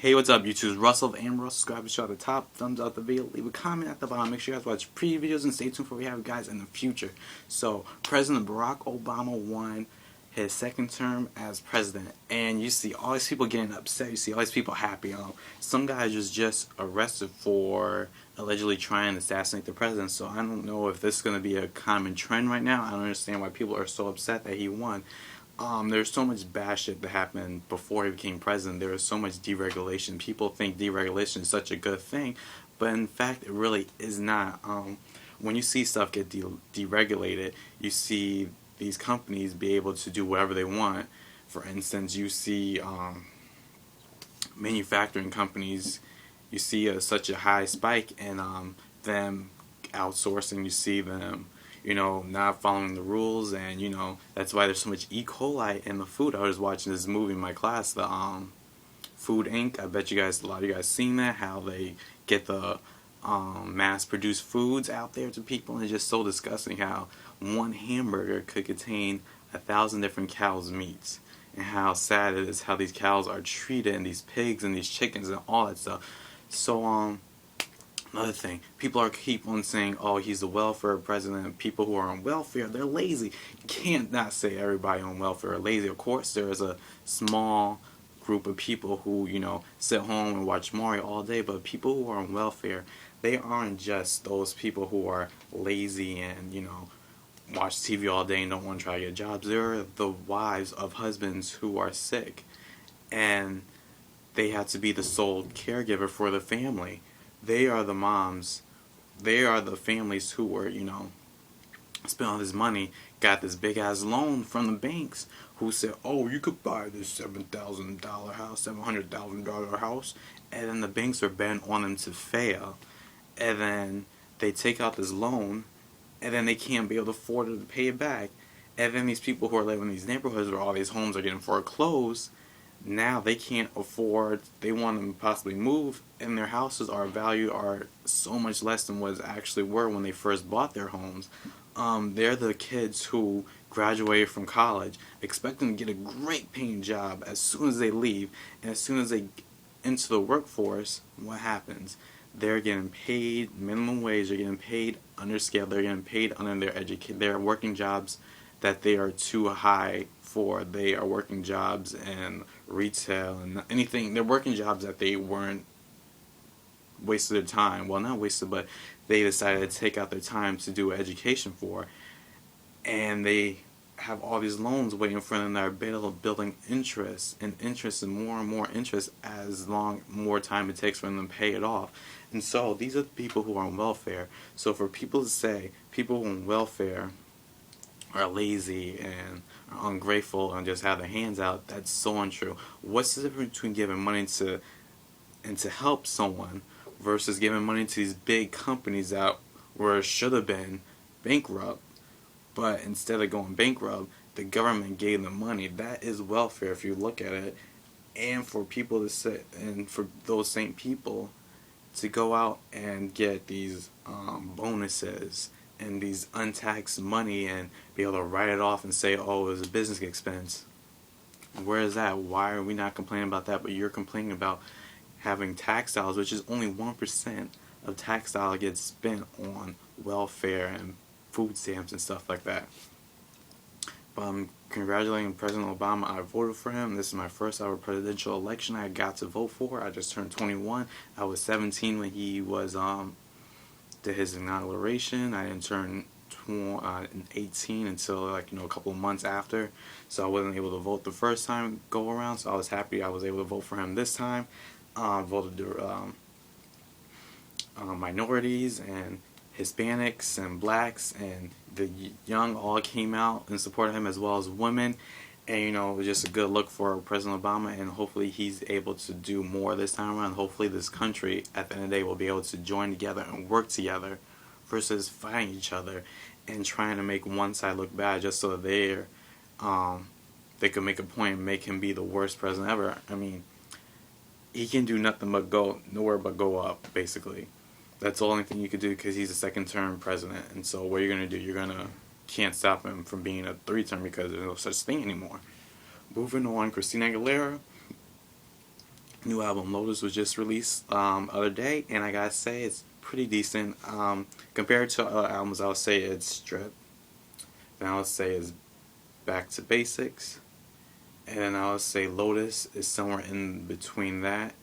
Hey, what's up, YouTube? Russell and Russell. Subscribe, show at the top, thumbs up the video, leave a comment at the bottom. Make sure you guys watch previous videos and stay tuned for what we have, guys, in the future. So, President Barack Obama won his second term as president, and you see all these people getting upset. You see all these people happy. Some guys was just arrested for allegedly trying to assassinate the president. So I don't know if this is going to be a common trend right now. I don't understand why people are so upset that he won. There's so much bad shit that happened before he became president. There was so much deregulation. People think deregulation is such a good thing, but in fact, it really is not. When you see stuff get deregulated, you see these companies be able to do whatever they want. For instance, you see manufacturing companies, you see such a high spike in them outsourcing. You see them not following the rules, and that's why there's so much E. coli in the food. I was watching this movie in my class, the Food Inc. I bet you guys, a lot of you guys seen that, how they get the mass-produced foods out there to people, and it's just so disgusting how one hamburger could contain 1,000 different cows' meats, and how sad it is how these cows are treated, and these pigs and these chickens and all that stuff. So another thing, people keep on saying, oh, he's the welfare president. People who are on welfare, they're lazy. You can't not say everybody on welfare are lazy. Of course, there is a small group of people who, sit home and watch Mario all day. But people who are on welfare, they aren't just those people who are lazy and, watch TV all day and don't want to try to get jobs. They're the wives of husbands who are sick, and they have to be the sole caregiver for the family. They are the moms, they are the families who were, spent all this money, got this big ass loan from the banks, who said, oh, you could buy this $7,000 house, $700,000 house, and then the banks are betting on them to fail, and then they take out this loan, and then they can't be able to afford it to pay it back, and then these people who are living in these neighborhoods where all these homes are getting foreclosed, now they can't afford, they want to possibly move, and their houses are valued are so much less than what it actually were when they first bought their homes. They're the kids who graduated from college, expecting to get a great paying job as soon as they leave, and as soon as they enter the workforce, what happens? They're getting paid minimum wage, they're getting paid underscaled, they're getting paid under their working jobs that they are too high for. They are working jobs in retail and anything. They're working jobs that they weren't wasted their time. Well, not wasted, but they decided to take out their time to do education for. And they have all these loans waiting for them that are building interest and more interest as more time it takes for them to pay it off. And so these are the people who are on welfare. So for people to say people on welfare are lazy and are ungrateful and just have their hands out, that's so untrue. What's the difference between giving money to help someone versus giving money to these big companies that should have been bankrupt, but instead of going bankrupt, the government gave them money? That is welfare if you look at it. And for people to sit, and for those same people to go out and get these bonuses and these untaxed money and be able to write it off and say, oh, it was a business expense. Where is that? Why are we not complaining about that? But you're complaining about having tax dollars, which is only 1% of tax dollars gets spent on welfare and food stamps and stuff like that. But I'm congratulating President Obama. I voted for him. This is my first ever presidential election I got to vote for. I just turned 21. I was 17 when he was did his inauguration. I didn't turn 18 until a couple of months after, so I wasn't able to vote the first time go around. So I was happy I was able to vote for him this time. Voted minorities and Hispanics and blacks and the young all came out in support of him, as well as women. And it was just a good look for President Obama, and hopefully he's able to do more this time around. Hopefully this country at the end of the day will be able to join together and work together versus fighting each other and trying to make one side look bad just so that they could make a point and make him be the worst president ever. I mean, he can do nothing but nowhere but go up, basically. That's the only thing you could do, because he's a second-term president. And so what you're going to do, can't stop him from being a three-term, because there's no such thing anymore. Moving on, Christina Aguilera new album Lotus was just released other day, and I gotta say it's pretty decent. Compared to other albums, I would say it's Strip. Then I would say it's Back to Basics, and then I would say Lotus is somewhere in between that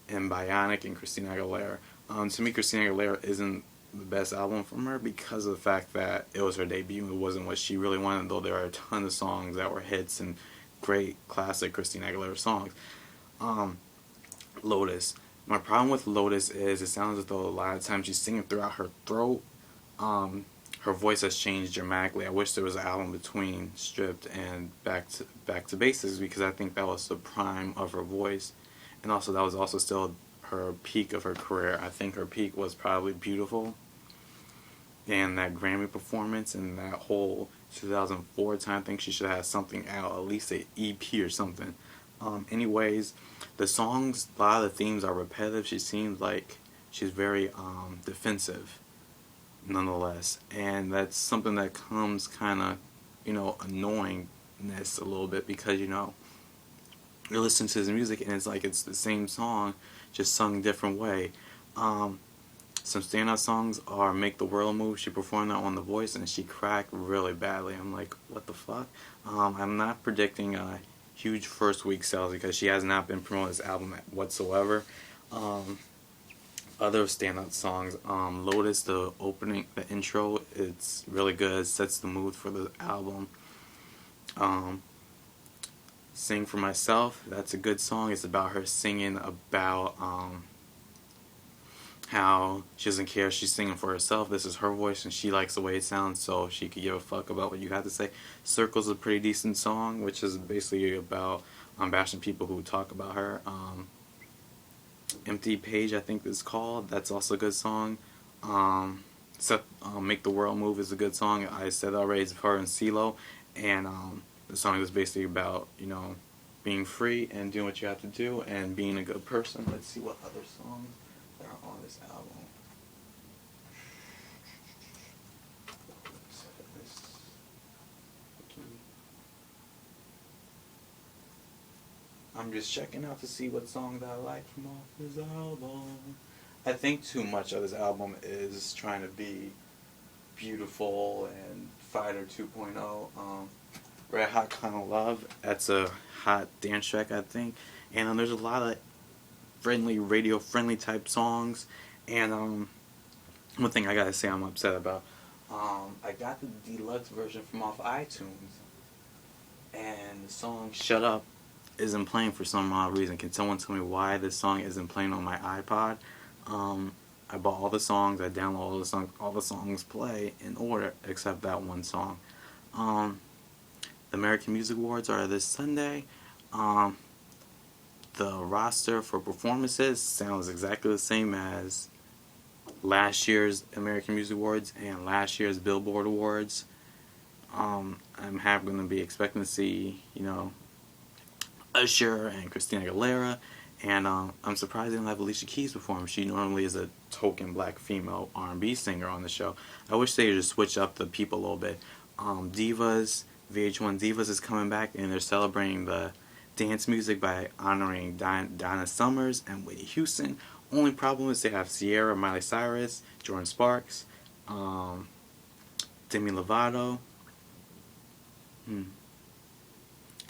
and Bionic and Christina Aguilera. To me, Christina Aguilera isn't the best album from her because of the fact that it was her debut. It wasn't what she really wanted, though there are a ton of songs that were hits and great classic Christina Aguilera songs. Lotus. My problem with Lotus is it sounds as though a lot of times she's singing throughout her throat. Her voice has changed dramatically. I wish there was an album between Stripped and Back to Basics, because I think that was the prime of her voice, and also that was also still her peak of her career. I think her peak was probably Beautiful, and that Grammy performance and that whole 2004 time. I think she should have had something out, at least an EP or something. Anyways, the songs, a lot of the themes are repetitive. She seems like she's very defensive nonetheless, and that's something that comes kind of, annoyingness a little bit, because you're listening to his music and it's like it's the same song just sung a different way. Some standout songs are Make the World Move. She performed that on The Voice and she cracked really badly. I'm like, what the fuck? I'm not predicting huge first week sales because she has not been promoting this album whatsoever. Other standout songs, Lotus, the intro, it's really good, sets the mood for the album. Sing for Myself, that's a good song. It's about her singing about how she doesn't care, she's singing for herself. This is her voice and she likes the way it sounds, so she could give a fuck about what you have to say. Circle's a pretty decent song, which is basically about bashing people who talk about her. Empty Page, I think it's called. That's also a good song. Make the World Move is a good song. I said already, it's her and CeeLo, and the song is basically about being free and doing what you have to do and being a good person. Let's see what other songs are on this album. I'm just checking out to see what songs I like from off this album. I think too much of this album is trying to be beautiful and Fighter 2.0. Red Hot Kinda Love, that's a hot dance track, I think. And there's a lot of radio friendly type songs. And one thing I gotta say I'm upset about, I got the deluxe version from off iTunes, and the song Shut Up isn't playing for some odd reason. Can someone tell me why this song isn't playing on my iPod? I bought all the songs, I downloaded all the songs play in order except that one song. The American Music Awards are this Sunday. The roster for performances sounds exactly the same as last year's American Music Awards and last year's Billboard Awards. I'm going to be expecting to see, Usher and Christina Aguilera, and I'm surprised they don't have Alicia Keys perform. She normally is a token black female R&B singer on the show. I wish they would just switch up the people a little bit. VH1 Divas is coming back, and they're celebrating the dance music by honoring Donna Summers and Whitney Houston. Only problem is they have Sierra, Miley Cyrus, Jordan Sparks, Demi Lovato,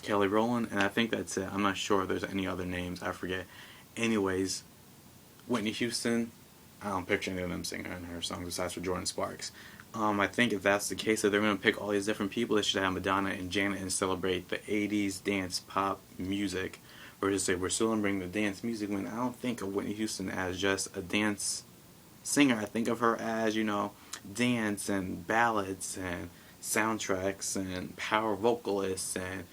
Kelly Rowland, and I think that's it. I'm not sure if there's any other names. I forget. Anyways, Whitney Houston, I don't picture any of them singing in her songs besides for Jordan Sparks. I think if that's the case, if they're going to pick all these different people, they should have Madonna and Janet and celebrate the 80s dance pop music. Or just say, we're still going to bring the dance music. When I don't think of Whitney Houston as just a dance singer. I think of her as, dance and ballads and soundtracks and power vocalists and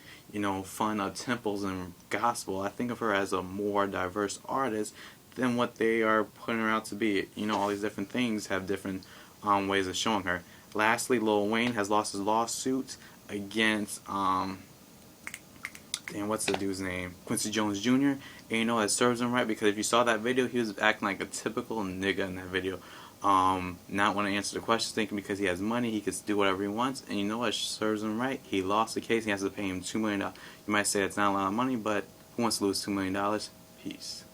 fun tempos and gospel. I think of her as a more diverse artist than what they are putting her out to be. All these different things have different ways of showing her. Lastly, Lil Wayne has lost his lawsuit against what's the dude's name? Quincy Jones Jr. And that serves him right, because if you saw that video, he was acting like a typical nigga in that video. Not want to answer the questions, thinking because he has money he could do whatever he wants, and it serves him right. He lost the case, he has to pay him $2 million. You might say it's not a lot of money, but who wants to lose $2 million? Peace.